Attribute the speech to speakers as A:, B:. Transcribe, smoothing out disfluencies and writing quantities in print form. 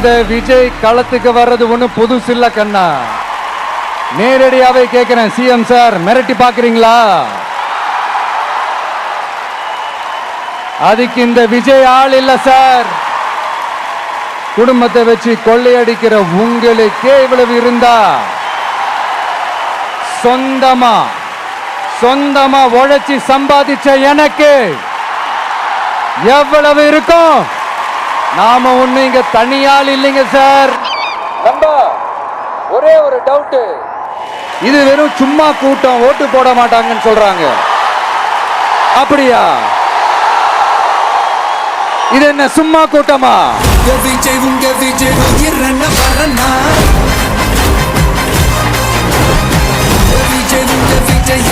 A: இந்த விஜய் களத்துக்கு வர்றது ஒண்ணு புதுசு இல்ல கண்ணா. நேரடியாவே கேட்கிறேன், சிஎம் சார் மிரட்டி பாக்குறீங்களா? அதுக்கு இந்த விஜய் ஆள் இல்ல சார். குடும்பத்தை வச்சு கொள்ளையடிக்கிற உங்களுக்கே இவ்வளவு இருந்தா, சொந்தமா உழைச்சி சம்பாதிச்ச எனக்கு எவ்வளவு இருக்கும்? நாம ஒண்ணு இங்க தனியால் இல்லைங்க சார். ஒரே ஒரு டவுட், இது வெறும் சும்மா கூட்டம், ஓட்டு போட மாட்டாங்கன்னு சொல்றாங்க. அப்படியா? இது என்ன சும்மா கூட்டமா?
B: விஜய் உங்க விஜய் விஜய் உங்க விஜய்